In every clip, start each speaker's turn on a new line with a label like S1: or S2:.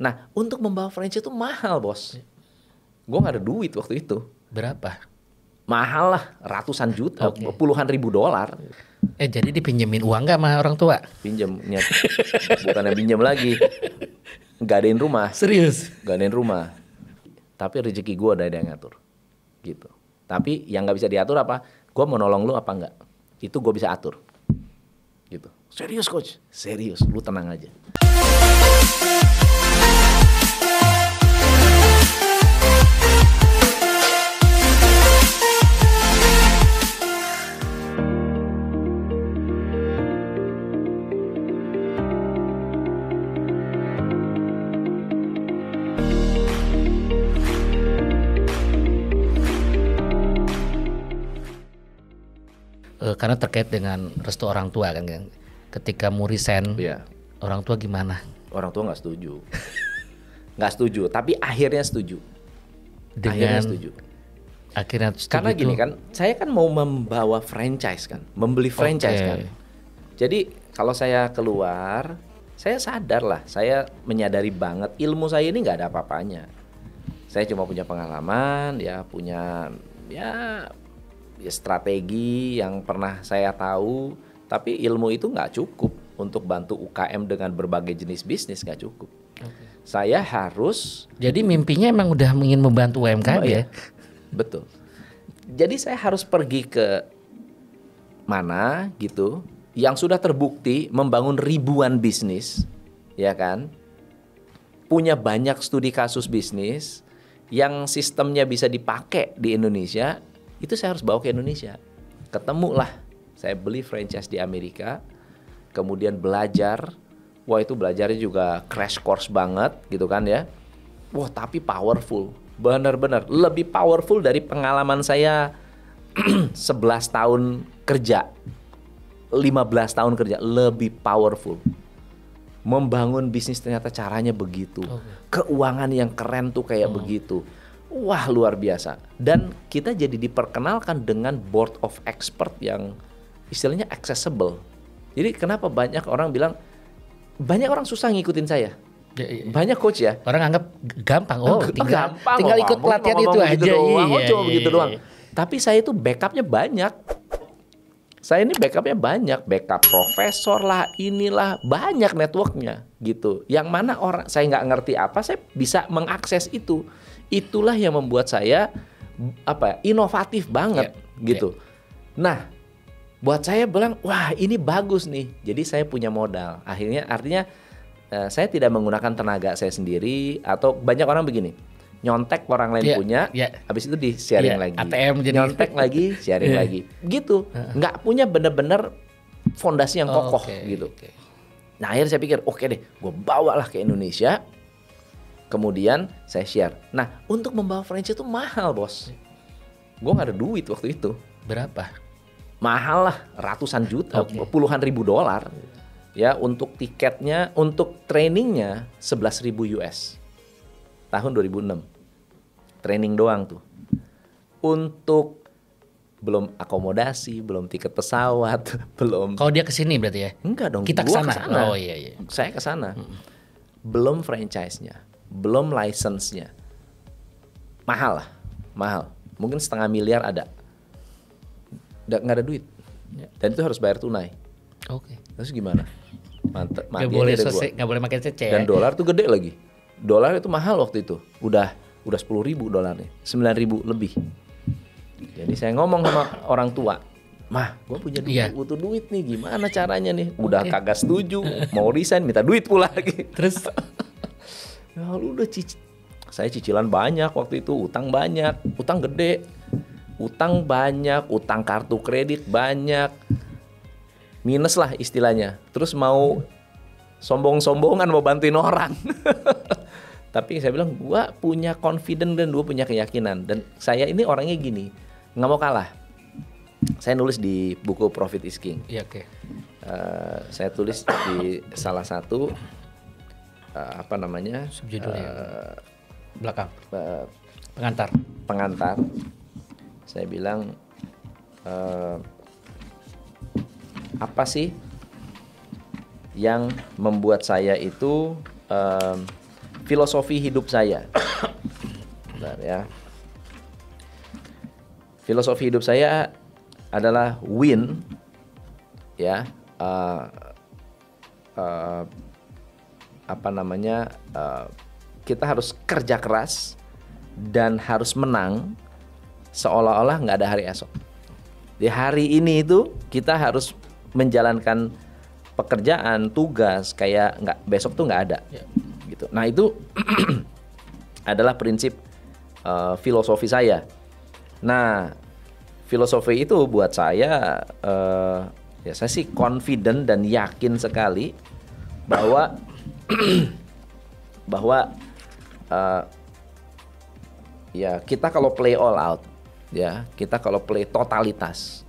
S1: Nah, untuk membawa franchise itu mahal, bos. Gue nggak ada duit waktu itu.
S2: Berapa?
S1: Mahal lah, ratusan juta,
S2: Oke.
S1: puluhan ribu dolar.
S2: Jadi dipinjemin uang nggak sama orang tua?
S1: Pinjem, bukannya pinjem lagi. Gadein rumah.
S2: Serius?
S1: Gadein rumah. Tapi rezeki gue ada yang ngatur. Gitu. Tapi yang nggak bisa diatur apa? Gue mau nolong lu apa enggak? Itu gue bisa atur. Gitu. Serius coach? Serius, lu tenang aja.
S2: Karena terkait dengan restu orang tua kan. Ketika mau resign,
S1: Iya.
S2: orang tua gimana?
S1: Orang tua nggak setuju. Nggak setuju, tapi akhirnya setuju.
S2: Dengan
S1: Akhirnya setuju. Karena
S2: itu,
S1: gini kan, saya kan mau membawa franchise kan, membeli franchise kan. Jadi kalau saya keluar, saya sadar lah, saya menyadari banget ilmu saya ini nggak ada apa-apanya. Saya cuma punya pengalaman, punya strategi yang pernah saya tahu, tapi ilmu itu nggak cukup untuk bantu UKM dengan berbagai jenis bisnis, nggak cukup. Saya harus.
S2: Jadi mimpinya emang udah ingin membantu UMKM ya?
S1: Betul. Jadi saya harus pergi ke mana gitu yang sudah terbukti membangun ribuan bisnis, ya kan? Punya banyak studi kasus bisnis yang sistemnya bisa dipakai di Indonesia, itu saya harus bawa ke Indonesia. Ketemulah, saya beli franchise di Amerika, kemudian belajar. Wah, itu belajarnya juga crash course banget gitu kan ya. Wah, tapi powerful. Benar-benar lebih powerful dari pengalaman saya 11 tahun kerja, 15 tahun kerja, lebih powerful. Membangun bisnis ternyata caranya begitu. Keuangan yang keren tuh kayak begitu. Wah, luar biasa. Dan kita jadi diperkenalkan dengan board of expert yang istilahnya accessible. Jadi kenapa banyak orang bilang, banyak orang susah ngikutin saya. Banyak coach ya.
S2: Orang anggap gampang.
S1: Gampang,
S2: tinggal ikut pelatihan itu aja.
S1: Cuma begitu doang. Tapi saya itu backupnya banyak. Saya ini backupnya banyak. Backup profesor lah, inilah, banyak networknya gitu. Yang mana orang saya nggak ngerti apa, saya bisa mengakses itu. Itulah yang membuat saya inovatif banget gitu. Nah, buat saya bilang, wah ini bagus nih. Jadi saya punya modal. Artinya saya tidak menggunakan tenaga saya sendiri, atau banyak orang begini, nyontek orang lain punya, habis itu di sharing lagi,
S2: ATM jadi
S1: nyontek lagi, sharing lagi, gitu. Nggak punya bener-bener fondasi yang kokoh gitu. Nah, akhirnya saya pikir, oke deh, gue bawalah ke Indonesia, kemudian saya share. Nah, untuk membawa franchise itu mahal, bos. Gue nggak ada duit waktu itu.
S2: Berapa?
S1: Mahal lah, ratusan juta, puluhan ribu dolar. Ya, untuk tiketnya, untuk trainingnya 11.000 US tahun 2006. Training doang tuh. Untuk belum akomodasi, belum tiket pesawat, belum.
S2: Kalau dia kesini berarti ya?
S1: Enggak dong.
S2: Kita kesana. Oh iya.
S1: Saya kesana. Belum franchise-nya, belum license-nya. Mahal lah, mahal. Mungkin 500 miliar ada. Nggak ada duit. Dan itu harus bayar tunai. Terus gimana? Mantep,
S2: nggak boleh makin cece.
S1: Dan dolar tuh gede lagi. Dolar itu mahal waktu itu. Udah 10.000 dolarnya, 9.000 lebih. Jadi saya ngomong sama orang tua, mah, gue punya duit, butuh duit nih, gimana caranya nih? Udah kagak setuju, mau resign, minta duit pula lagi.
S2: Terus,
S1: ya lu udah saya cicilan banyak waktu itu, utang banyak, utang gede, utang banyak, utang kartu kredit banyak. Minus lah istilahnya. Terus mau sombong-sombongan mau bantuin orang. Tapi saya bilang, gue punya confidence dan gue punya keyakinan. Dan saya ini orangnya gini, nggak mau kalah. Saya nulis di buku Profit is King. Saya tulis di salah satu
S2: subjudulnya belakang
S1: pengantar. Saya bilang, apa sih yang membuat saya itu filosofi hidup saya. Bentar ya. Filosofi hidup saya adalah win, ya. Kita harus kerja keras dan harus menang seolah-olah nggak ada hari esok. Di hari ini itu kita harus menjalankan pekerjaan, tugas kayak nggak besok tuh nggak ada, gitu. Nah itu adalah prinsip filosofi saya. Nah filosofi itu buat saya, ya saya sih confident dan yakin sekali bahwa ya kita kalau play all out, ya kita kalau play totalitas,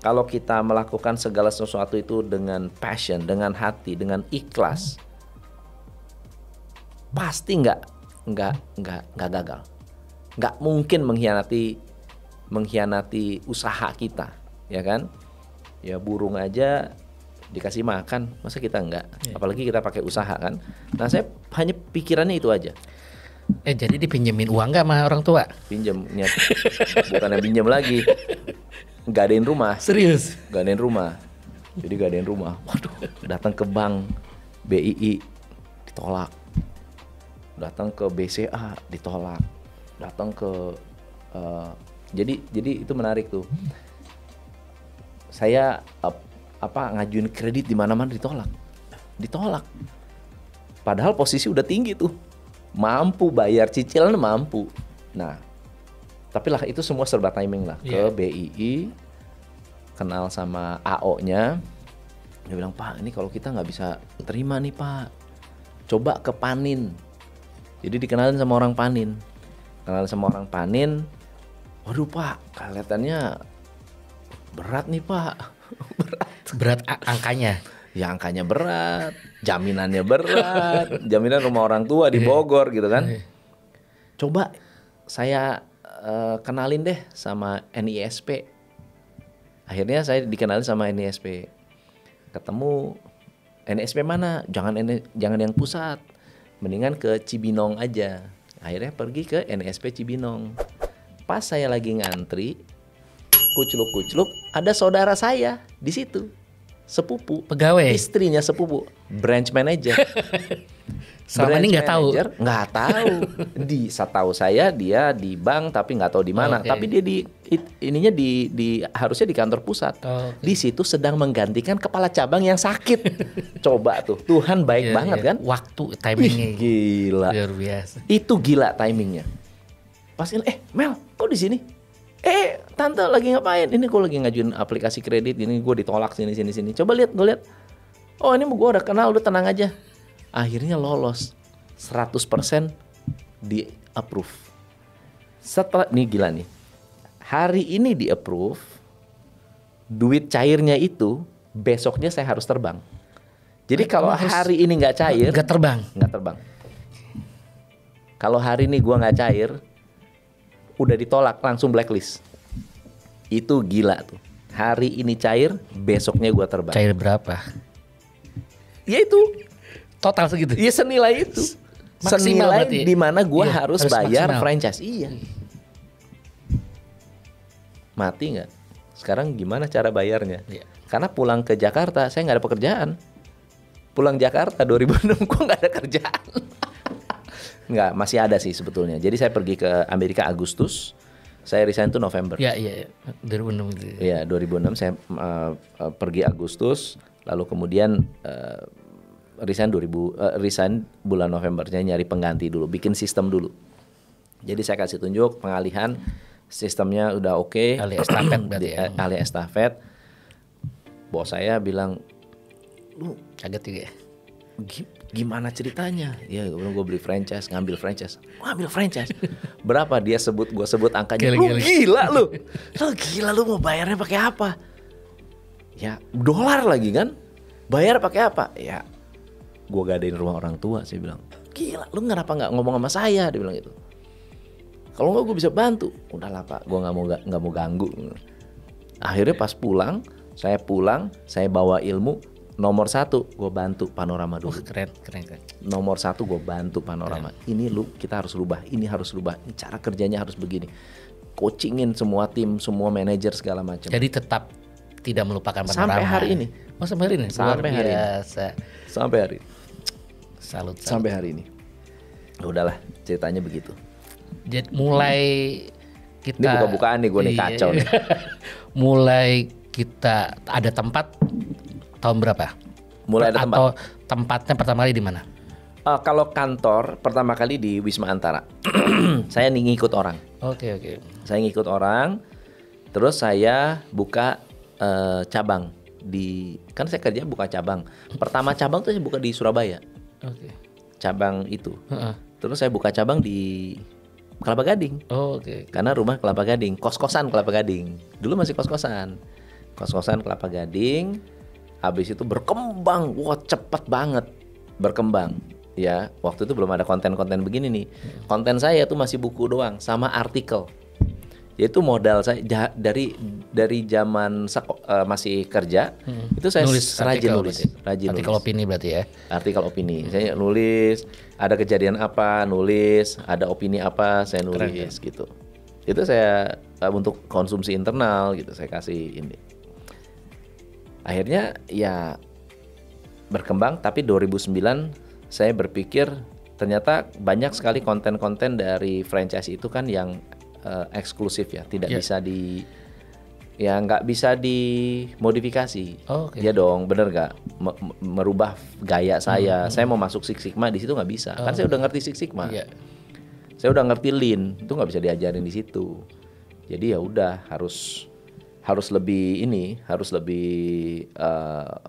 S1: kalau kita melakukan segala sesuatu itu dengan passion, dengan hati, dengan ikhlas, pasti nggak gagal, nggak mungkin mengkhianati usaha kita, ya kan? Ya burung aja dikasih makan, masa kita enggak? Apalagi kita pakai usaha kan. Nah saya hanya pikirannya itu aja.
S2: Jadi dipinjemin uang nggak sama orang tua?
S1: Pinjem, bukannya pinjem lagi, gadein rumah.
S2: Serius?
S1: Gadein rumah. Jadi gadein rumah. Waduh, datang ke bank BII ditolak, datang ke BCA ditolak, datang ke jadi itu menarik tuh. Saya ngajuin kredit di mana-mana ditolak. Padahal posisi udah tinggi tuh, mampu bayar cicilan, mampu. Nah, tapi lah itu semua serba timing lah. Ke BII, kenal sama AO-nya, dia bilang, Pak ini kalau kita nggak bisa terima nih Pak, coba ke Panin. Jadi dikenalin sama orang Panin. Waduh Pak, kelihatannya berat nih Pak.
S2: Berat angkanya.
S1: Ya angkanya berat, jaminannya berat, jaminan rumah orang tua di Bogor gitu kan. Coba saya kenalin deh sama NISP. Akhirnya saya dikenalin sama NISP. Ketemu NISP mana? Jangan yang pusat, mendingan ke Cibinong aja. Akhirnya pergi ke NISP Cibinong. Pas saya lagi ngantri, kucluk ada saudara saya di situ, sepupu,
S2: pegawai,
S1: istrinya sepupu, branch manager.
S2: Selama ini nggak tahu.
S1: Setahu saya dia di bank tapi nggak tahu di mana. Tapi dia harusnya di kantor pusat. Di situ sedang menggantikan kepala cabang yang sakit. Coba tuh, Tuhan baik banget kan?
S2: Waktu timingnya
S1: gila.
S2: Luar biasa.
S1: Itu gila timingnya. Pas Mel, kok di sini? Tante lagi ngapain? Ini gue lagi ngajuin aplikasi kredit, ini gue ditolak sini. Coba gue lihat. Oh ini gue udah kenal, udah tenang aja. Akhirnya lolos 100% di approve. Setelah nih gila nih. Hari ini di approve, duit cairnya itu besoknya saya harus terbang. Jadi kalau hari ini nggak cair, nggak terbang. Kalau hari ini gue nggak cair, udah ditolak, langsung blacklist. Itu gila tuh. Hari ini cair, besoknya gue terbang.
S2: Cair berapa?
S1: Ya itu
S2: total segitu.
S1: Iya senilai itu.
S2: Maksimal
S1: senilai di mana gue harus bayar maksimal. Franchise. Iya. Mati nggak? Sekarang gimana cara bayarnya? Iya. Karena pulang ke Jakarta saya nggak ada pekerjaan. Pulang Jakarta 2006 gue nggak ada kerjaan. Nggak, masih ada sih sebetulnya. Jadi saya pergi ke Amerika Agustus, saya resign tuh November.
S2: Iya. 2006 itu.
S1: Iya, 2006 saya pergi Agustus, lalu kemudian resign bulan November. Saya nyari pengganti dulu, bikin sistem dulu. Jadi saya kasih tunjuk pengalihan, sistemnya udah oke.
S2: Alih estafet berarti ya.
S1: Alih estafet. Bos saya bilang, lu
S2: kaget juga ya.
S1: Gimana ceritanya? Ya gue beli franchise, ngambil franchise. Berapa dia sebut, gue sebut angkanya. Gila lu mau bayarnya pakai apa? Ya dolar lagi kan? Bayar pakai apa? Ya gue gadein rumah orang tua. Saya bilang, gila lu kenapa nggak ngomong sama saya? Dia bilang gitu. Kalau nggak gue bisa bantu. Udahlah Pak, gue nggak mau ganggu. Akhirnya pas pulang, saya bawa ilmu. Nomor 1 gue bantu Panorama dulu.
S2: Keren.
S1: Nomor 1 gue bantu Panorama. Ini kita harus rubah, ini harus rubah, ini cara kerjanya harus begini. Coachingin semua tim, semua manajer segala macam.
S2: Jadi tetap tidak melupakan Panorama.
S1: Sampai hari ini.
S2: Oh sampai hari ini.
S1: Sampai hari ini. Sampai hari ini.
S2: Salut.
S1: Sampai hari ini. Udahlah, ceritanya begitu.
S2: Jadi mulai kita.
S1: Ini buka-bukaan nih gue nih, kacau nih.
S2: Mulai kita ada tempat tahun berapa?
S1: Mulai ada tempat.
S2: Atau tempatnya pertama kali di mana?
S1: Kalau kantor pertama kali di Wisma Antara. Saya ngikut orang.
S2: Oke.
S1: Saya ngikut orang. Terus saya buka cabang kan saya kerja buka cabang. Pertama cabang tuh saya buka di Surabaya.
S2: Oke.
S1: Cabang itu. Terus saya buka cabang di Kelapa Gading.
S2: Oke.
S1: Karena rumah Kelapa Gading, kos-kosan Kelapa Gading. Dulu masih kos-kosan. Kos-kosan Kelapa Gading. Habis itu berkembang, wah cepet banget berkembang. Ya, waktu itu belum ada konten-konten begini nih. Konten saya tuh masih buku doang sama artikel. Yaitu modal saya dari zaman masih kerja, itu saya rajin nulis.
S2: Artikel opini berarti ya.
S1: Artikel opini. Saya nulis, ada kejadian apa, nulis, ada opini apa, saya nulis. Keren, gitu. Itu saya untuk konsumsi internal gitu, saya kasih ini. Akhirnya ya berkembang, tapi 2009 saya berpikir ternyata banyak sekali konten-konten dari franchise itu kan yang eksklusif ya, tidak bisa nggak bisa dimodifikasi. Ya dong, bener nggak? Merubah gaya saya. Saya mau masuk Six Sigma di situ nggak bisa. Kan saya udah ngerti Six Sigma. Saya udah ngerti Lean, itu nggak bisa diajarin di situ. Jadi ya udah harus lebih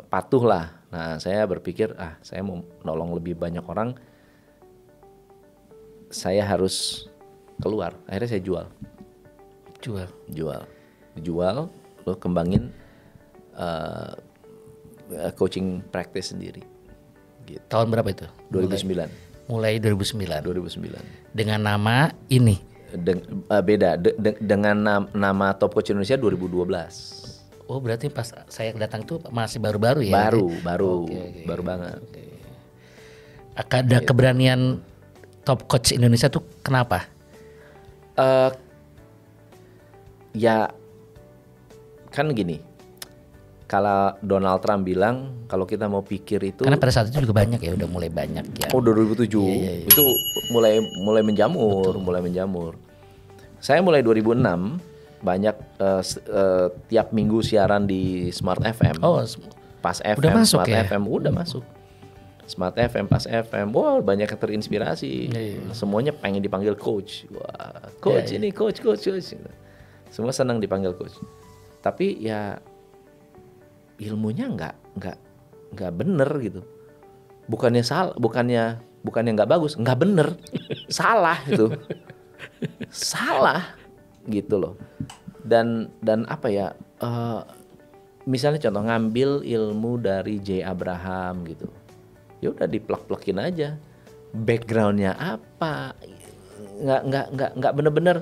S1: patuh lah. Nah, saya berpikir saya mau nolong lebih banyak orang, saya harus keluar. Akhirnya saya jual, lo kembangin coaching practice sendiri. Gitu.
S2: Tahun berapa itu?
S1: 2009.
S2: Mulai 2009. Dengan nama ini.
S1: Beda dengan nama Top Coach Indonesia 2012.
S2: Oh, berarti pas saya datang tuh masih baru-baru ya?
S1: Baru banget.
S2: Ada keberanian Top Coach Indonesia tuh kenapa?
S1: Ya kan gini, kalau Donald Trump bilang kalau kita mau pikir itu,
S2: karena pada saat itu juga banyak ya, udah mulai banyak ya.
S1: Oh 2007 itu mulai menjamur. Saya mulai 2006 banyak tiap minggu siaran di Smart FM.
S2: Oh,
S1: Pas FM,
S2: udah masuk
S1: Smart
S2: ya?
S1: FM udah masuk. Smart FM, Pas FM, wow banyak yang terinspirasi. Semuanya pengen dipanggil coach. Wah, coach ini coach. Semua senang dipanggil coach. Tapi ya ilmunya nggak bener gitu. Bukannya nggak bagus, nggak bener, salah gitu, salah gitu loh. Dan apa ya? Misalnya contoh ngambil ilmu dari J. Abraham gitu. Ya udah diplek-plekin aja, backgroundnya apa, nggak bener-bener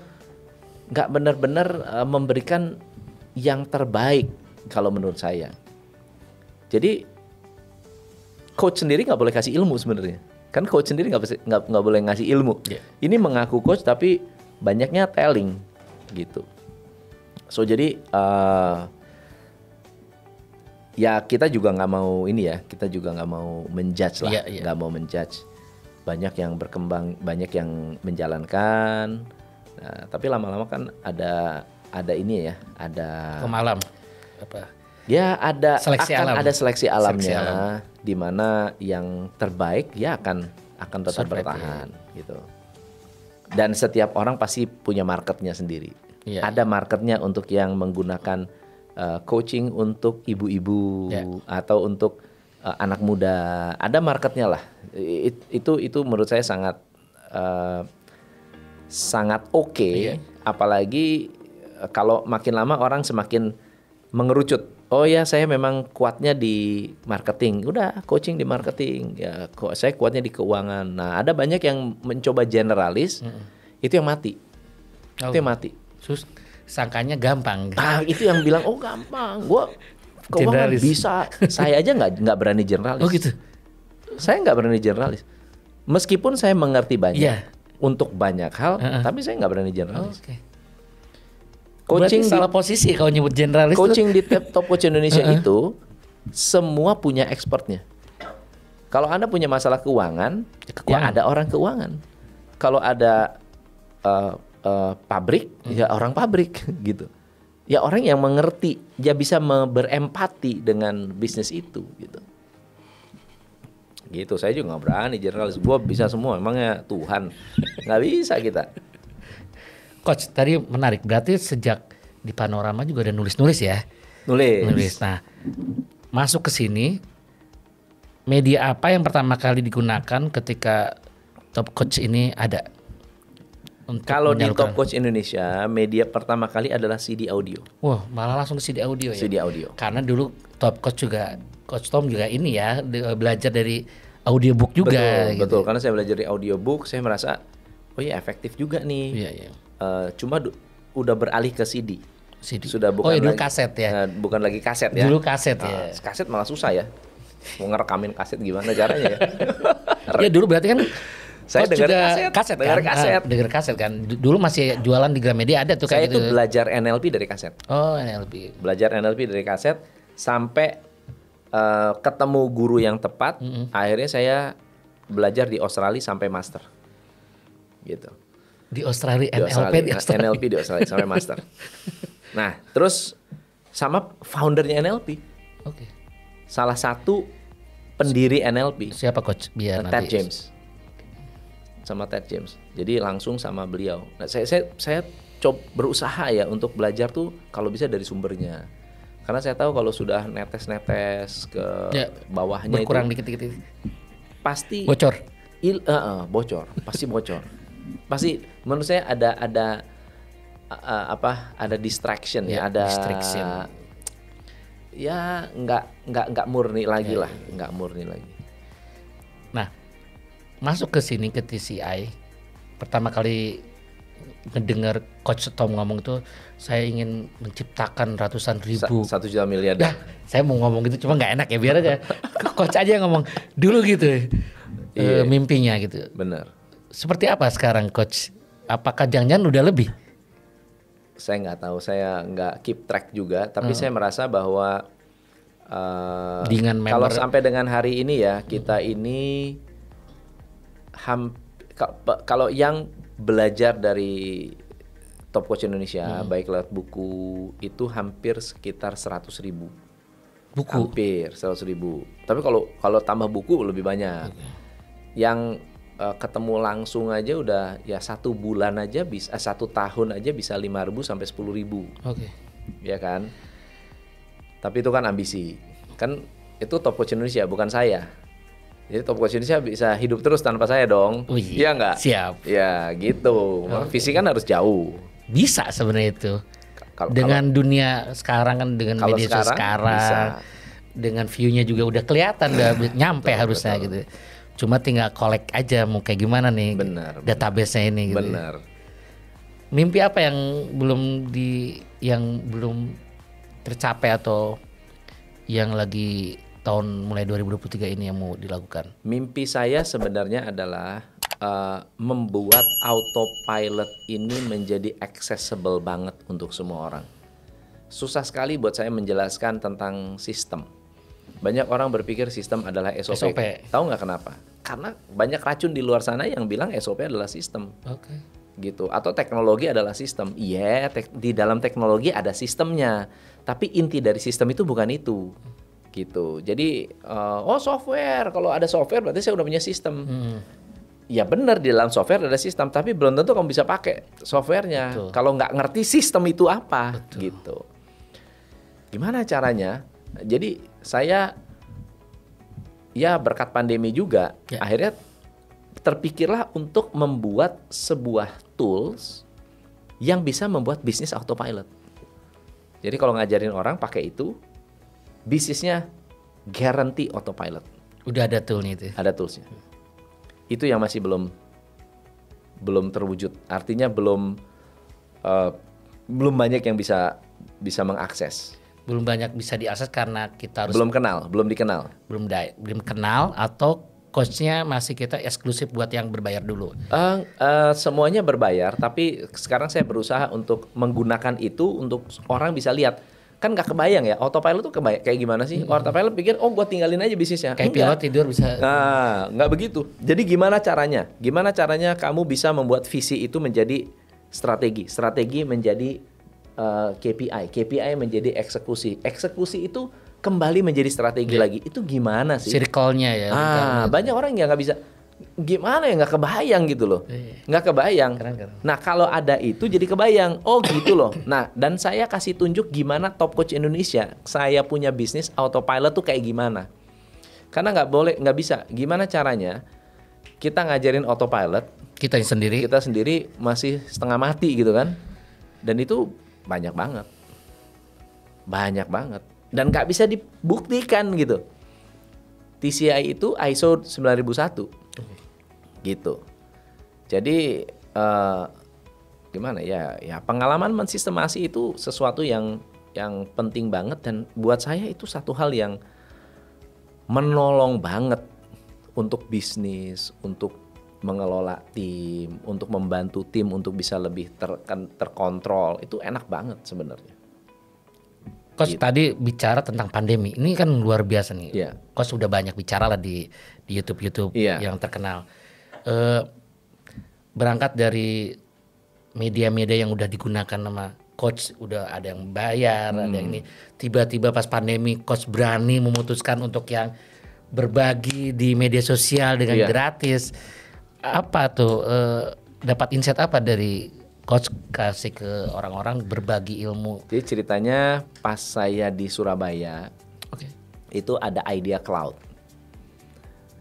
S1: memberikan yang terbaik kalau menurut saya. Jadi coach sendiri nggak boleh kasih ilmu sebenarnya, kan coach sendiri nggak boleh ngasih ilmu. Ini mengaku coach tapi banyaknya telling gitu. So jadi ya kita juga nggak mau kita juga nggak mau menjudge lah, nggak mau menjudge. Banyak yang berkembang, banyak yang menjalankan. Nah, tapi lama-lama kan ada ini ya, ada
S2: pemalam apa?
S1: Ya ada ada seleksi alamnya, di mana yang terbaik ya akan tetap bertahan gitu. Dan setiap orang pasti punya marketnya sendiri. Ada marketnya untuk yang menggunakan coaching untuk ibu-ibu atau untuk anak muda, ada marketnya lah. Itu menurut saya sangat oke. Apalagi kalau makin lama orang semakin mengerucut. Oh ya, saya memang kuatnya di marketing. Udah, coaching di marketing. Ya, saya kuatnya di keuangan. Nah, ada banyak yang mencoba generalis, itu yang mati. Itu yang mati.
S2: Sangkanya gampang.
S1: Itu yang bilang, oh gampang. Gua keuangan
S2: Generalis.
S1: bisa. Saya aja nggak berani generalis.
S2: Oh gitu.
S1: Saya nggak berani generalis. Meskipun saya mengerti banyak
S2: Iya.
S1: untuk banyak hal, tapi saya nggak berani generalis.
S2: Oke.
S1: Coaching
S2: Berarti salah posisi kalau nyebut generalis tuh.
S1: Coaching di Top Coach Indonesia itu semua punya expertnya. Kalau Anda punya masalah keuangan, ya ada orang keuangan. Kalau ada pabrik, ya orang pabrik gitu. Ya orang yang mengerti, dia bisa berempati dengan bisnis itu gitu. Gitu, saya juga nggak berani generalis. Gua bisa semua, emangnya Tuhan nggak bisa kita.
S2: Coach, tadi menarik. Berarti sejak di Panorama juga udah nulis-nulis ya?
S1: Nulis.
S2: Nah, masuk ke sini, media apa yang pertama kali digunakan ketika Top Coach ini ada? Untuk
S1: Kalau di
S2: menyalurkan?
S1: Top Coach Indonesia, media pertama kali adalah CD audio.
S2: Wah, malah langsung ke CD audio ya?
S1: CD audio.
S2: Karena dulu Top Coach juga, Coach Tom juga ini ya, belajar dari audiobook juga.
S1: Betul,
S2: gitu.
S1: betul. Karena saya belajar di audiobook, saya merasa, oh iya efektif juga nih.
S2: Iya, iya.
S1: Cuma udah beralih ke CD.
S2: CD.
S1: Sudah bukan
S2: ya dulu
S1: lagi,
S2: kaset ya?
S1: bukan lagi kaset ya.
S2: Dulu kaset ya.
S1: Kaset malah susah ya. Mau ngerekamin kaset gimana caranya ya?
S2: Ya dulu berarti kan
S1: Saya
S2: Coach
S1: dengar
S2: juga
S1: kaset,
S2: kan?
S1: dengar kaset.
S2: Dengar kaset kan. Dulu masih jualan di Gramedia ada tuh
S1: Saya
S2: kayak
S1: itu
S2: gitu.
S1: belajar NLP dari kaset.
S2: Oh, NLP.
S1: Belajar NLP dari kaset sampai ketemu guru yang tepat. Akhirnya saya belajar di Australia sampai master. Gitu.
S2: Di Australia,
S1: Di
S2: NLP
S1: Australia,
S2: di Australia.
S1: NLP di Australia sampai master. Nah, terus sama foundernya NLP.
S2: Oke.
S1: Salah satu pendiri NLP,
S2: Siapa Coach? Biar
S1: Ted
S2: nanti.
S1: James. Sama Ted James. Jadi langsung sama beliau. Nah, saya coba berusaha ya untuk belajar tuh kalau bisa dari sumbernya. Karena saya tahu kalau sudah netes-netes ke bawahnya
S2: berkurang
S1: itu
S2: dikit-dikit.
S1: pasti
S2: Bocor.
S1: bocor, pasti bocor. Pasti menurut saya ada distraction ya, ada
S2: distraction.
S1: Ya nggak murni lagi lah, nggak murni lagi.
S2: Nah, masuk ke sini ke TCI, pertama kali mendengar Coach Tom ngomong itu, saya ingin menciptakan ratusan ribu.
S1: 1 juta miliar.
S2: Dah, saya mau ngomong gitu cuma nggak enak ya, biar aja Coach aja yang ngomong dulu gitu. Mimpinya gitu.
S1: Bener.
S2: Seperti apa sekarang Coach? Apakah jangan-jangan udah lebih?
S1: Saya nggak tahu, saya nggak keep track juga, tapi saya merasa bahwa
S2: dengan
S1: kalau
S2: member,
S1: sampai dengan hari ini ya kita ini kalau yang belajar dari Top Coach Indonesia baik lewat buku itu hampir sekitar 100.000
S2: buku.
S1: Hampir 100.000. Tapi kalau tambah buku lebih banyak. Yang ketemu langsung aja udah ya 1 bulan aja bisa 1 tahun aja bisa 5.000 sampai 10.000.
S2: Oke.
S1: Ya kan? Tapi itu kan ambisi. Kan itu Top Coach Indonesia bukan saya. Jadi Top Coach Indonesia bisa hidup terus tanpa saya dong. Iya enggak?
S2: Siap.
S1: Ya gitu. Visi kan harus jauh.
S2: Bisa sebenarnya itu. Dengan dunia sekarang kan, dengan media sekarang
S1: bisa.
S2: Dengan view-nya juga udah kelihatan, udah nyampe harusnya gitu. Cuma tinggal collect aja mau kayak gimana nih database-nya ini gitu.
S1: Benar.
S2: Mimpi apa yang belum tercapai atau yang lagi tahun mulai 2023 ini yang mau dilakukan?
S1: Mimpi saya sebenarnya adalah membuat autopilot ini menjadi accessible banget untuk semua orang. Susah sekali buat saya menjelaskan tentang sistem. Banyak orang berpikir sistem adalah SOP. Tahu nggak kenapa? Karena banyak racun di luar sana yang bilang SOP adalah sistem.
S2: Oke.
S1: Gitu. Atau teknologi adalah sistem. Iya, di dalam teknologi ada sistemnya. Tapi inti dari sistem itu bukan itu. Gitu. Jadi, software. Kalau ada software berarti saya udah punya sistem. Ya benar, di dalam software ada sistem. Tapi belum tentu kamu bisa pakai softwarenya. Kalau nggak ngerti sistem itu apa. Gitu. Gimana caranya? Jadi saya ya berkat pandemi juga akhirnya terpikirlah untuk membuat sebuah tools yang bisa membuat bisnis autopilot. Jadi kalau ngajarin orang pakai itu, bisnisnya guarantee autopilot.
S2: Udah ada toolnya itu?
S1: Ada toolsnya. Itu yang masih belum terwujud. Artinya belum banyak yang bisa mengakses.
S2: belum banyak bisa diakses karena kita harus
S1: Belum dikenal.
S2: belum kenal, atau coachnya masih kita eksklusif buat yang berbayar dulu.
S1: Semuanya berbayar, tapi sekarang saya berusaha untuk menggunakan itu untuk orang bisa lihat. Kan nggak kebayang ya, autopilot tuh kayak gimana sih? Autopilot pikir, oh gue tinggalin aja bisnisnya.
S2: Kayak pilot tidur bisa.
S1: Nah, nggak begitu. Jadi gimana caranya? Gimana caranya kamu bisa membuat visi itu menjadi strategi menjadi KPI menjadi eksekusi itu kembali menjadi strategi lagi. Itu gimana sih?
S2: Circle-nya ya.
S1: Banyak orang yang nggak bisa. Gimana ya, nggak kebayang gitu loh. Nggak kebayang.
S2: Keren.
S1: Nah kalau ada itu jadi kebayang. Oh gitu loh. Nah dan saya kasih tunjuk gimana Top Coach Indonesia. Saya punya bisnis autopilot tuh kayak gimana. Karena nggak bisa. Gimana caranya kita ngajarin autopilot.
S2: Kita
S1: sendiri masih setengah mati gitu kan. Dan itu banyak banget. Dan nggak bisa dibuktikan gitu. TCI itu ISO 9001 gitu. Jadi gimana ya pengalaman mensistemasi itu sesuatu yang penting banget, dan buat saya itu satu hal yang menolong banget untuk bisnis, untuk mengelola tim, untuk membantu tim untuk bisa lebih terkontrol. Itu enak banget sebenarnya.
S2: Coach tadi bicara tentang pandemi, ini kan luar biasa nih.
S1: Yeah.
S2: Coach udah banyak bicara lah di YouTube yang terkenal. Berangkat dari media-media yang udah digunakan sama Coach, udah ada yang bayar, ada yang ini. Tiba-tiba pas pandemi, Coach berani memutuskan untuk yang berbagi di media sosial dengan gratis. Apa tuh dapat insight apa dari Coach kasih ke orang-orang berbagi ilmu?
S1: Jadi ceritanya pas saya di Surabaya, itu ada Idea Cloud.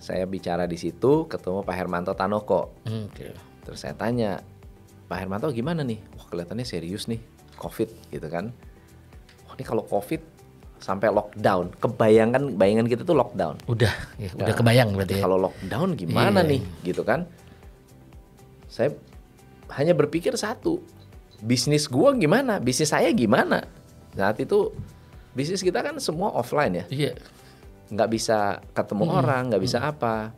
S1: Saya bicara di situ, ketemu Pak Hermanto Tanoko. Terus saya tanya, Pak Hermanto gimana nih? Wah kelihatannya serius nih, COVID gitu kan. Wah ini kalau COVID sampai lockdown, bayangan kita tuh lockdown.
S2: Udah kebayang berarti.
S1: Kalau lockdown gimana nih, gitu kan? Saya hanya berpikir satu, bisnis gua gimana, bisnis saya gimana. Saat itu bisnis kita kan semua offline ya, nggak bisa ketemu orang, nggak bisa apa.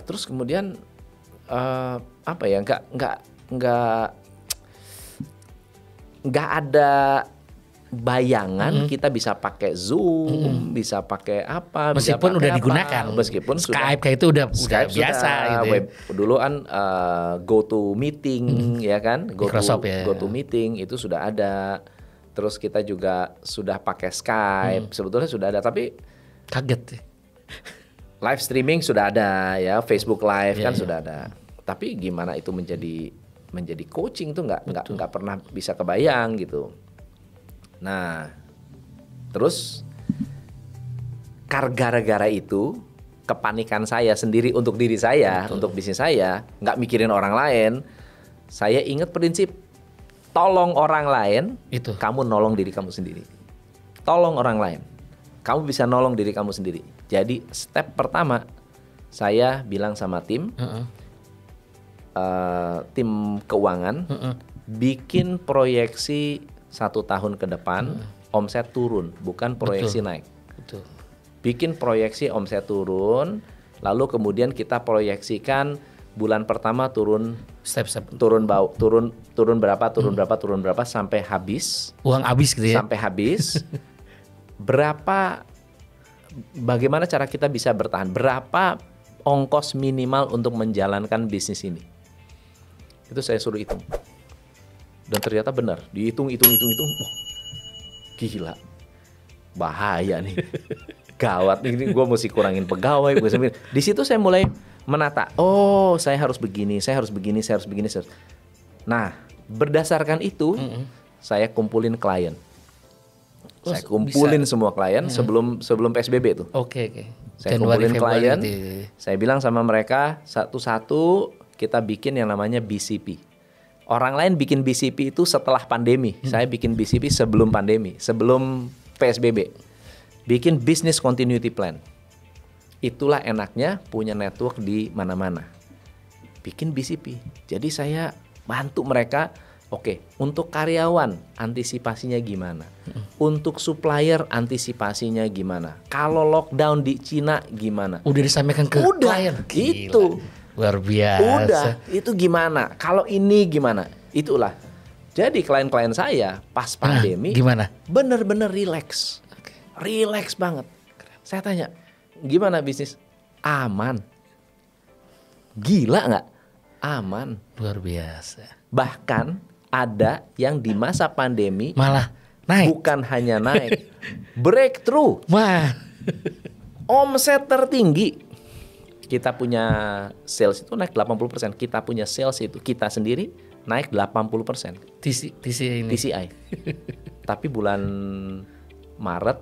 S1: Terus kemudian apa ya, nggak ada bayangan kita bisa pakai Zoom, bisa pakai apa,
S2: meskipun udah digunakan,
S1: meskipun
S2: Skype kayak itu udah biasa gitu.
S1: Web dulu kan GoTo Meeting ya kan,
S2: Microsoft
S1: GoTo Meeting itu sudah ada. Terus kita juga sudah pakai Skype, sebetulnya sudah ada, tapi
S2: kaget.
S1: Live streaming sudah ada ya, Facebook Live kan sudah ada. Tapi gimana itu menjadi coaching tuh nggak pernah bisa kebayang gitu. Nah, terus gara-gara itu kepanikan saya sendiri untuk diri saya, untuk bisnis saya, nggak mikirin orang lain. Saya ingat prinsip tolong orang lain,
S2: itu
S1: kamu nolong diri kamu sendiri. Tolong orang lain, kamu bisa nolong diri kamu sendiri. Jadi step pertama saya bilang sama tim, tim keuangan, bikin proyeksi 1 tahun ke depan omset turun, bukan proyeksi naik.
S2: Betul.
S1: Bikin proyeksi omset turun, lalu kemudian kita proyeksikan bulan pertama turun
S2: step-step,
S1: turun berapa sampai habis.
S2: Uang habis gitu ya.
S1: Sampai habis. Bagaimana cara kita bisa bertahan? Berapa ongkos minimal untuk menjalankan bisnis ini? Itu saya suruh hitung. Dan ternyata benar, dihitung. Wah, gila. Bahaya nih. Gawat nih, gue mesti kurangin pegawai. Di situ saya mulai menata. Oh, saya harus begini. Nah, berdasarkan itu, saya kumpulin klien. Saya kumpulin semua klien sebelum PSBB tuh.
S2: Oke.
S1: Saya kumpulin klien. Saya bilang sama mereka, satu-satu kita bikin yang namanya BCP. Orang lain bikin BCP itu setelah pandemi. Saya bikin BCP sebelum pandemi, sebelum PSBB. Bikin business continuity plan. Itulah enaknya punya network di mana-mana. Bikin BCP. Jadi saya bantu mereka Oke, untuk karyawan antisipasinya gimana? Untuk supplier antisipasinya gimana? Kalau lockdown di Cina gimana?
S2: Udah disampaikan ke
S1: Udah,
S2: klien.
S1: itu.
S2: Gila. Luar biasa.
S1: Udah, itu gimana? Kalau ini gimana? Itulah. Jadi klien-klien saya pas pandemi
S2: gimana?
S1: bener-bener relax. Relax banget. Saya tanya, gimana bisnis? Aman. Gila nggak? Aman.
S2: Luar biasa.
S1: Bahkan ada yang di masa pandemi
S2: Malah naik.
S1: bukan hanya naik, breakthrough,
S2: Wah.
S1: omset tertinggi. Kita punya sales itu naik 80%. Kita punya sales itu kita sendiri naik 80%.
S2: TC ini.
S1: TCI. Tapi bulan Maret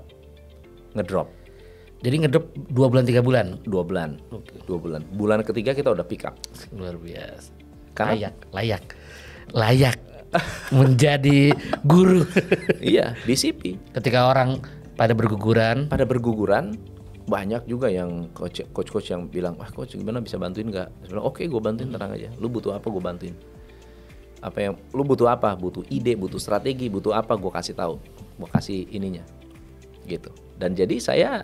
S1: ngedrop
S2: Jadi ngedrop 2 bulan 3 bulan.
S1: 2 bulan.
S2: Oke.
S1: 2 bulan. Bulan ketiga kita udah pick up.
S2: Luar biasa.
S1: Karena
S2: Layak menjadi guru.
S1: iya, DCP.
S2: Ketika orang pada berguguran,
S1: Pada berguguran banyak juga yang coach yang bilang, wah coach gimana bisa bantuin nggak? Saya bilang, oke gue bantuin, tenang aja. Lu butuh apa gue bantuin. Apa yang lu butuh apa? Butuh ide, butuh strategi, butuh apa? Gue kasih tahu, gue kasih ininya, gitu. Dan jadi saya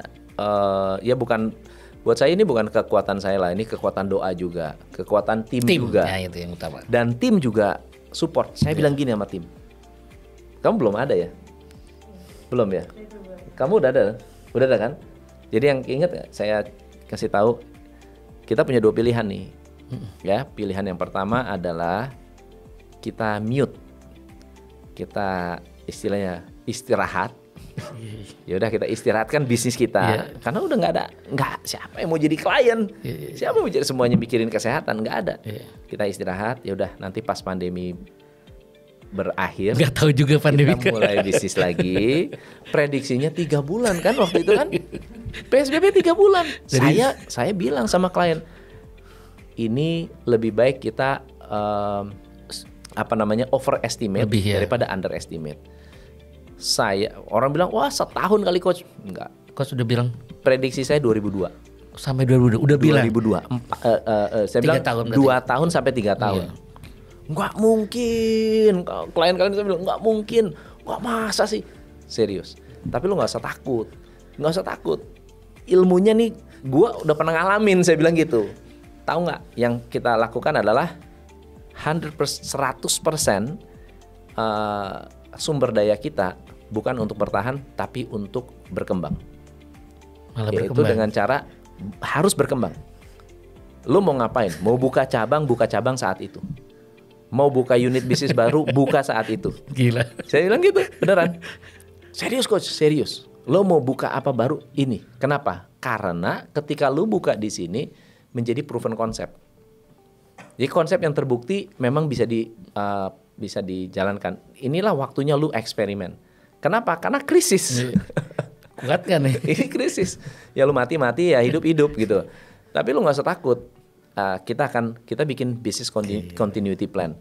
S1: ya bukan buat saya ini bukan kekuatan saya lah, ini kekuatan doa juga, kekuatan tim juga.
S2: Nah, itu yang utama.
S1: Dan tim juga support. Saya bilang gini sama tim, kamu belum ada ya? Belum ya? Kamu udah ada? Udah ada kan? Jadi yang ingat gak? Saya kasih tahu, kita punya 2 pilihan nih. Ya, pilihan yang pertama adalah kita mute, kita istilahnya istirahat. Ya udah kita istirahatkan bisnis kita, karena udah nggak siapa yang mau jadi klien, siapa yang mau jadi semuanya mikirin kesehatan, nggak ada. Kita istirahat, ya udah nanti pas pandemi berakhir,
S2: Nggak tahu juga pandemi.
S1: kita mulai bisnis lagi. Prediksinya 3 bulan kan waktu itu kan, PSBB 3 bulan. Saya bilang sama klien, ini lebih baik kita overestimate daripada underestimate. Orang bilang, wah setahun kali coach. Enggak.
S2: Coach sudah bilang
S1: Prediksi saya 2002.
S2: sampai 2002 udah bilang.
S1: 2002. Saya bilang 2 tahun sampai 3 tahun. Enggak mungkin. Klien kalian saya bilang enggak mungkin. Enggak, masa sih? Serius. Tapi lu enggak usah takut. Enggak usah takut. Ilmunya nih gua udah pernah ngalamin, saya bilang gitu. Tahu nggak? Yang kita lakukan adalah 100% sumber daya kita bukan untuk bertahan tapi untuk berkembang.
S2: Malah
S1: Yaitu
S2: berkembang.
S1: dengan cara harus berkembang. Lu mau ngapain? Mau buka cabang saat itu. Mau buka unit bisnis baru, buka saat itu.
S2: Gila.
S1: Saya bilang gitu, beneran. Serius coach, serius. Lo mau buka apa baru? Ini. Kenapa? Karena ketika lu buka di sini menjadi proven konsep. Jadi konsep yang terbukti memang bisa dijalankan. Inilah waktunya lu eksperimen. Kenapa? Karena krisis.
S2: Kuat kan nih?
S1: Ini krisis. Ya lu mati-mati, ya hidup-hidup gitu. Tapi lu nggak usah takut. Kita bikin business continuity plan.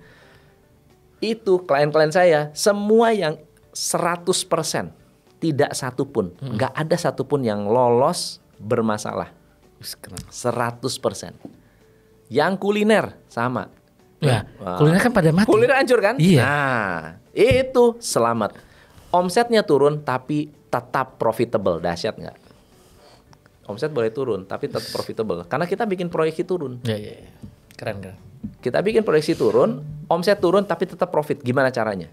S1: Itu klien-klien saya semua yang 100%, tidak satupun, nggak ada satupun yang lolos bermasalah. 100%. Yang kuliner sama.
S2: Nah, kuliner kan pada mati.
S1: Kuliner hancur kan?
S2: Iya.
S1: Nah, itu selamat. Omsetnya turun tapi tetap profitable. Dahsyat nggak? Omset boleh turun tapi tetap profitable. Karena kita bikin proyeksi turun.
S2: Iya. Keren.
S1: Kita bikin proyeksi turun, omset turun tapi tetap profit. Gimana caranya?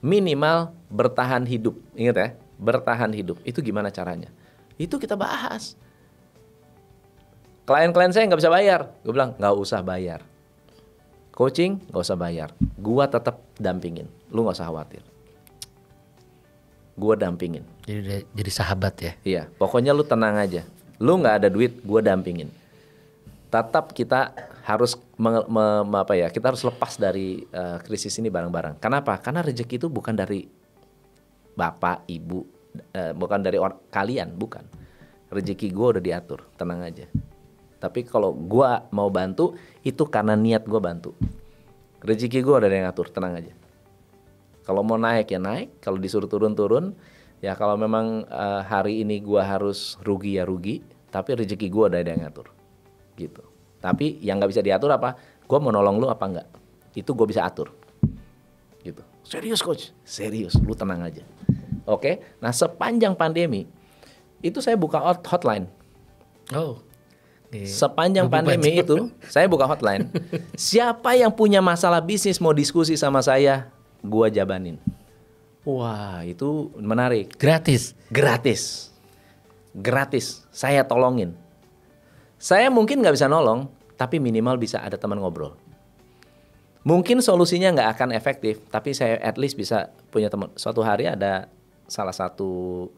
S1: Minimal bertahan hidup. Ingat ya, bertahan hidup. Itu gimana caranya? Itu kita bahas. Klien-klien saya nggak bisa bayar. Gue bilang nggak usah bayar. Coaching nggak usah bayar. Gua tetap dampingin. Lu nggak usah khawatir. Gua dampingin.
S2: Jadi sahabat ya.
S1: Iya, pokoknya lu tenang aja. Lu nggak ada duit, gua dampingin. Tetap kita harus kita harus lepas dari krisis ini bareng-bareng. Kenapa? Karena rezeki itu bukan dari bapak, ibu, bukan dari kalian, bukan. Rezeki gua udah diatur, tenang aja. Tapi kalau gua mau bantu, itu karena niat gua bantu. Rezeki gua udah ada yang ngatur, tenang aja. Kalau mau naik ya naik, kalau disuruh turun. Ya kalau memang hari ini gua harus rugi ya rugi, tapi rezeki gua udah ada yang ngatur. Gitu. Tapi yang nggak bisa diatur apa? Gua mau nolong lu apa enggak? Itu gua bisa atur. Serius coach, serius, lu tenang aja. Oke, nah sepanjang pandemi itu saya buka hotline.
S2: Oh.
S1: Sepanjang pandemi itu saya buka hotline. Siapa yang punya masalah bisnis mau diskusi sama saya, gua jabanin. Wah, itu menarik.
S2: Gratis.
S1: Gratis. Saya tolongin. Saya mungkin nggak bisa nolong, tapi minimal bisa ada teman ngobrol. Mungkin solusinya nggak akan efektif, tapi saya at least bisa punya teman. Suatu hari ada salah satu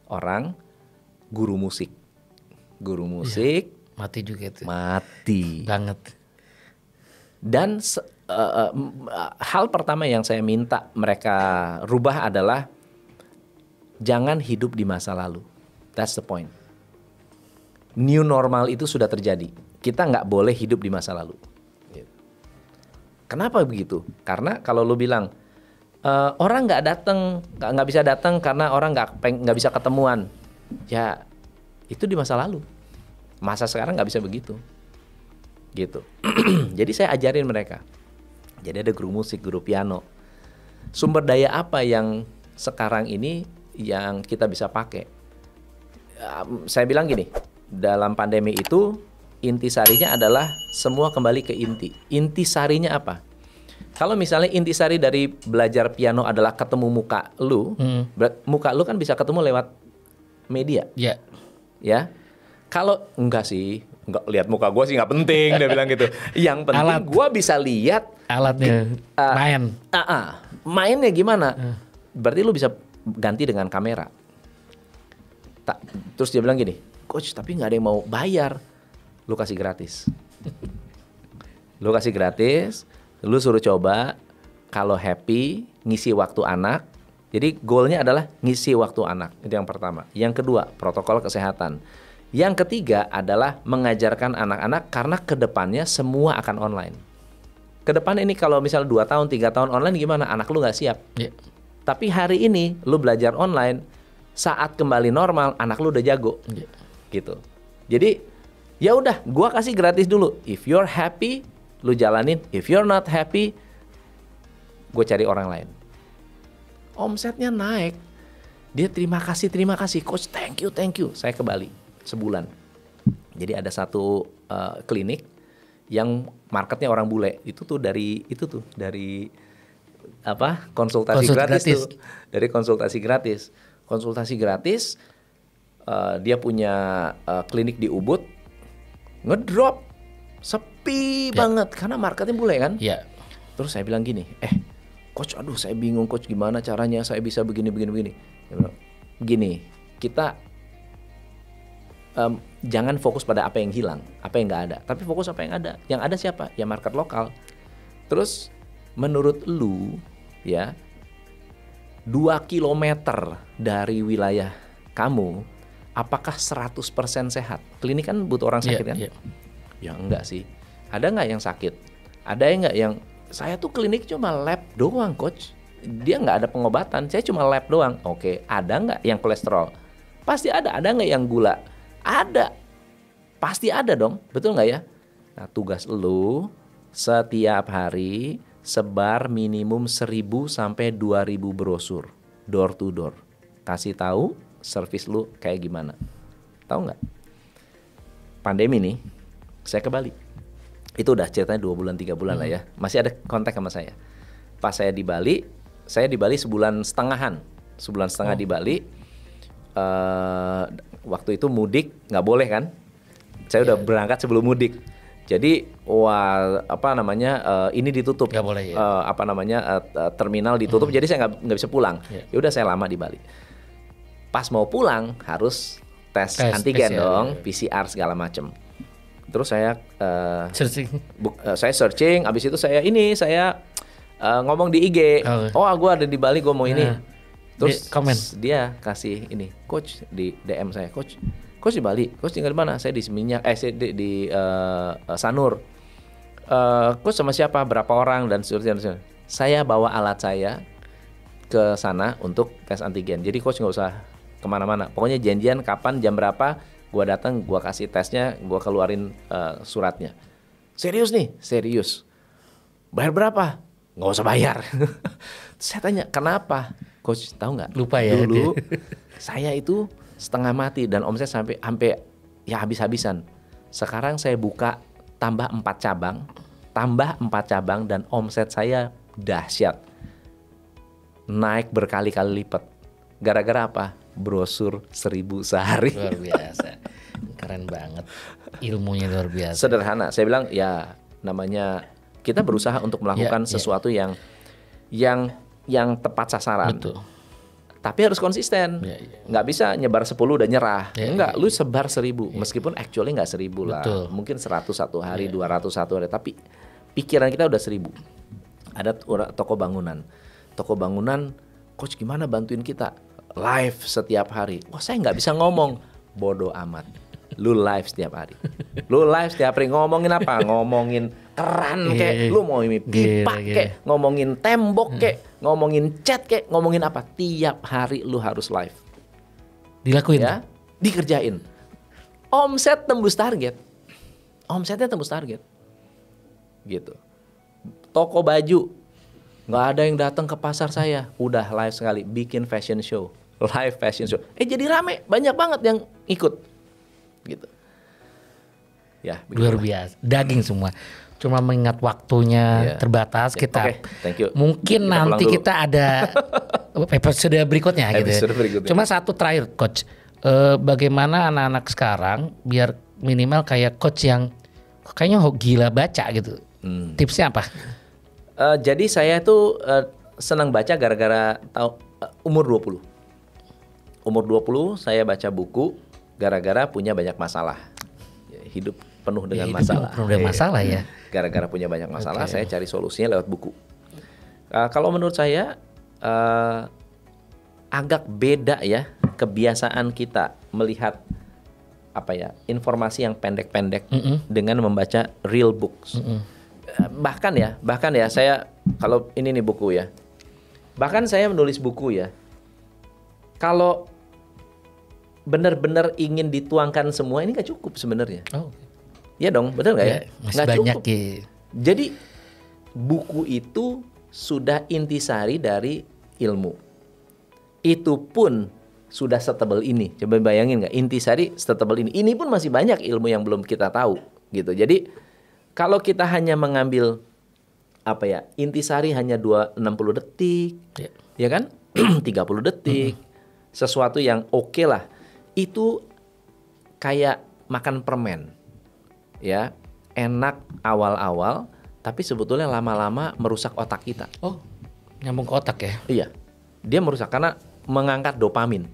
S1: orang guru musik.
S2: Mati juga itu.
S1: Mati.
S2: Banget.
S1: Dan hal pertama yang saya minta mereka rubah adalah jangan hidup di masa lalu. That's the point. New normal itu sudah terjadi. Kita nggak boleh hidup di masa lalu. Kenapa begitu? Karena kalau lu bilang orang nggak bisa datang karena orang nggak bisa ketemuan, ya itu di masa lalu. Masa sekarang nggak bisa begitu, gitu. Jadi saya ajarin mereka. Jadi ada guru musik, guru piano. Sumber daya apa yang sekarang ini yang kita bisa pakai? Saya bilang gini, dalam pandemi itu intisarinya adalah semua kembali ke inti. Intisarinya apa? Kalau misalnya intisari dari belajar piano adalah ketemu muka lu, muka lu kan bisa ketemu lewat media.
S2: Iya.
S1: Ya. Kalau enggak sih, enggak lihat muka gue sih nggak penting, dia bilang gitu. Yang penting gue bisa lihat
S2: alatnya main.
S1: Mainnya gimana? Berarti lu bisa ganti dengan kamera. Terus dia bilang gini, coach tapi nggak ada yang mau bayar. Lu kasih gratis. Lu suruh coba, kalau happy ngisi waktu anak. Jadi goalnya adalah ngisi waktu anak, itu yang pertama. Yang kedua, protokol kesehatan. Yang ketiga adalah mengajarkan anak-anak karena kedepannya semua akan online. Kedepan ini kalau misal 2 tahun, 3 tahun online gimana? Anak lu nggak siap.
S2: Yeah.
S1: Tapi hari ini lu belajar online, saat kembali normal anak lu udah jago.
S2: Yeah.
S1: Gitu. Jadi ya udah, gua kasih gratis dulu. If you're happy, lu jalanin. If you're not happy, gue cari orang lain. Omsetnya naik. Dia terima kasih coach, thank you. Saya ke Bali sebulan. Jadi ada satu klinik yang marketnya orang bule. Itu tuh dari konsultasi gratis tuh. Dari konsultasi gratis. Dia punya klinik di Ubud, ngedrop, sepi banget karena marketnya bule kan.
S2: Iya.
S1: Terus saya bilang gini, coach, aduh saya bingung coach, gimana caranya saya bisa begini. Dia bilang, gini, kita jangan fokus pada apa yang hilang, apa yang nggak ada, tapi fokus apa yang ada. Yang ada siapa? Ya market lokal. Terus menurut lu, ya 2 kilometer dari wilayah kamu, apakah 100% sehat? Klinik kan butuh orang sakit kan?
S2: Yeah.
S1: Ya enggak sih. Ada nggak yang sakit? Ada nggak yang, saya tuh klinik cuma lab doang coach. Dia nggak ada pengobatan, saya cuma lab doang. Oke, ada nggak yang kolesterol? Pasti ada. Ada nggak yang gula? Ada. Pasti ada dong, betul nggak ya? Nah tugas lu setiap hari sebar minimum 1.000 sampai 2.000 brosur door to door. Kasih tahu service lu kayak gimana. Tahu nggak? Pandemi nih, saya ke Bali. Itu udah ceritanya 2 bulan 3 bulan lah ya. Masih ada kontak sama saya. Pas saya di Bali sebulan setengahan. Sebulan setengah di Bali. Waktu itu mudik nggak boleh kan? Saya udah berangkat sebelum mudik. Jadi ini ditutup.
S2: Nggak boleh ya.
S1: Terminal ditutup. Jadi saya nggak bisa pulang. Ya udah saya lama di Bali. Pas mau pulang harus tes antigen PCR, dong, PCR segala macem. Terus saya searching, abis itu saya ngomong di IG. Gue ada di Bali, gue mau ini. Terus dia kasih ini, coach di DM saya, coach di Bali, coach tinggal di mana? Saya di Seminyak, di Sanur. Coach sama siapa? Berapa orang dan seterusnya. Saya bawa alat saya ke sana untuk tes antigen. Jadi coach nggak usah kemana-mana. Pokoknya janjian kapan, jam berapa, gue datang, gue kasih tesnya, gue keluarin suratnya. Serius nih? Serius. Bayar berapa? Nggak usah bayar. Saya tanya, kenapa? Coach, tahu nggak?
S2: Lupa ya.
S1: Dulu saya itu setengah mati dan omset sampai ya habis-habisan. Sekarang saya buka tambah 4 cabang dan omset saya dahsyat. Naik berkali-kali lipat. Gara-gara apa? Brosur 1.000 sehari.
S2: Luar biasa. Keren banget. Ilmunya luar biasa.
S1: Sederhana. Saya bilang ya namanya kita berusaha untuk melakukan sesuatu yang tepat sasaran.
S2: Betul.
S1: Tapi harus konsisten. Nggak bisa nyebar 10 dan nyerah. Enggak, lu sebar 1.000. Meskipun actually nggak 1.000 lah.
S2: Betul.
S1: Mungkin 100 satu hari, 200 satu hari. Tapi pikiran kita udah 1.000. Ada toko bangunan. Toko bangunan, coach gimana bantuin kita? Live setiap hari. Wah, saya nggak bisa ngomong. Bodoh amat. Lu live setiap hari. Lu live setiap hari ngomongin apa? Ngomongin keran kek, lu mau ini pipa kek, ngomongin tembok kek, ngomongin cat kek, ngomongin apa? Tiap hari lu harus live.
S2: Dilakuin
S1: ya, dikerjain. Omset tembus target. Omsetnya tembus target. Gitu. Toko baju nggak ada yang datang ke pasar saya. Udah live sekali, bikin fashion show. Live fashion show. Jadi rame, banyak banget yang ikut. Gitu. Ya,
S2: luar biasa. Daging semua. Cuma mengingat waktunya terbatas, kita
S1: thank you.
S2: Mungkin kita nanti kita ada episode berikutnya gitu. Cuma satu terakhir coach. Bagaimana anak-anak sekarang biar minimal kayak coach yang kayaknya gila baca gitu. Tipsnya apa?
S1: Jadi saya tuh senang baca gara-gara umur 20. Umur 20 saya baca buku gara-gara punya banyak masalah. Hidup penuh dengan masalah.
S2: Penuh dengan masalah ya.
S1: Gara-gara punya banyak masalah, saya cari solusinya lewat buku. Kalau menurut saya agak beda ya kebiasaan kita melihat informasi yang pendek-pendek dengan membaca real books. Bahkan ya saya kalau ini nih buku ya. Bahkan saya menulis buku ya. Kalau benar-benar ingin dituangkan semua ini nggak cukup sebenarnya. Iya dong, betul nggak ya?
S2: Masih banyak
S1: cukup. Jadi buku itu sudah intisari dari ilmu. Itu pun sudah setebal ini. Coba bayangin nggak? Intisari setebal ini. Ini pun masih banyak ilmu yang belum kita tahu, gitu. Jadi kalau kita hanya mengambil intisari hanya 60 detik, ya kan? 30 detik. Sesuatu yang oke lah. Itu kayak makan permen. Ya, enak awal-awal, tapi sebetulnya lama-lama merusak otak kita.
S2: Nyambung ke otak ya?
S1: Iya, dia merusak karena mengangkat dopamin.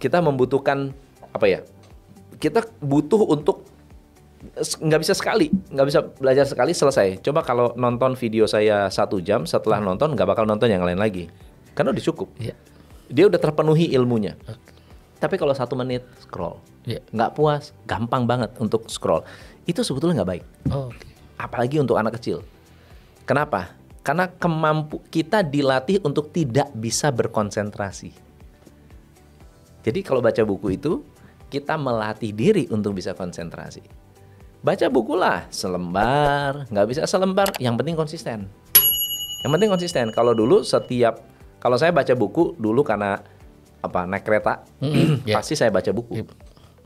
S1: Kita membutuhkan kita butuh untuk nggak bisa belajar sekali selesai. Coba kalau nonton video saya 1 jam, setelah nonton nggak bakal nonton yang lain lagi, karena udah cukup. Dia udah terpenuhi ilmunya. Tapi kalau 1 menit scroll, nggak puas, gampang banget untuk scroll. Itu sebetulnya nggak baik. Apalagi untuk anak kecil. Kenapa? Karena kita dilatih untuk tidak bisa berkonsentrasi. Jadi kalau baca buku itu, kita melatih diri untuk bisa konsentrasi. Baca buku lah, selembar, nggak bisa selembar, yang penting konsisten. Kalau dulu kalau saya baca buku dulu karena naik kereta, pasti saya baca buku.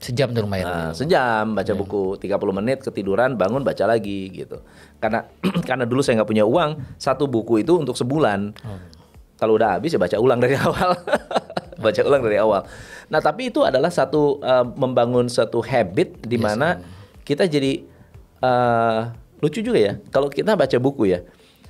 S2: Sejam tuh lumayan.
S1: Sejam baca buku, 30 menit ketiduran, bangun baca lagi gitu. Karena dulu saya nggak punya uang, 1 buku itu untuk sebulan. Kalau udah habis ya baca ulang dari awal. Nah, tapi itu adalah membangun satu habit di mana kita jadi lucu juga ya. Kalau kita baca buku ya,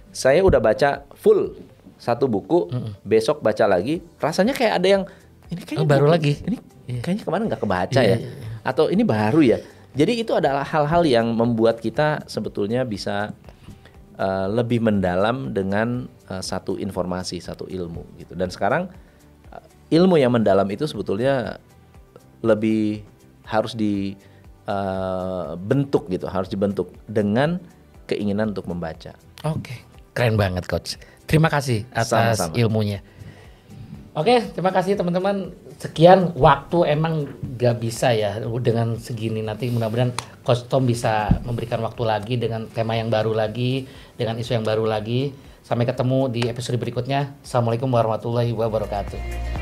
S1: saya udah baca full 1 buku, besok baca lagi, rasanya kayak ada yang ini kayaknya
S2: baru lagi.
S1: Ini kayaknya kemarin nggak kebaca ya. Atau ini baru ya. Jadi itu adalah hal-hal yang membuat kita sebetulnya bisa lebih mendalam dengan satu informasi, satu ilmu gitu. Dan sekarang ilmu yang mendalam itu sebetulnya lebih harus dibentuk gitu, harus dibentuk dengan keinginan untuk membaca.
S2: Oke, keren banget coach. Terima kasih atas
S1: Sama-sama.
S2: ilmunya. Oke, terima kasih teman-teman. Sekian waktu emang gak bisa ya dengan segini. Nanti mudah-mudahan Coach Tom bisa memberikan waktu lagi dengan tema yang baru lagi, dengan isu yang baru lagi. Sampai ketemu di episode berikutnya. Assalamualaikum warahmatullahi wabarakatuh.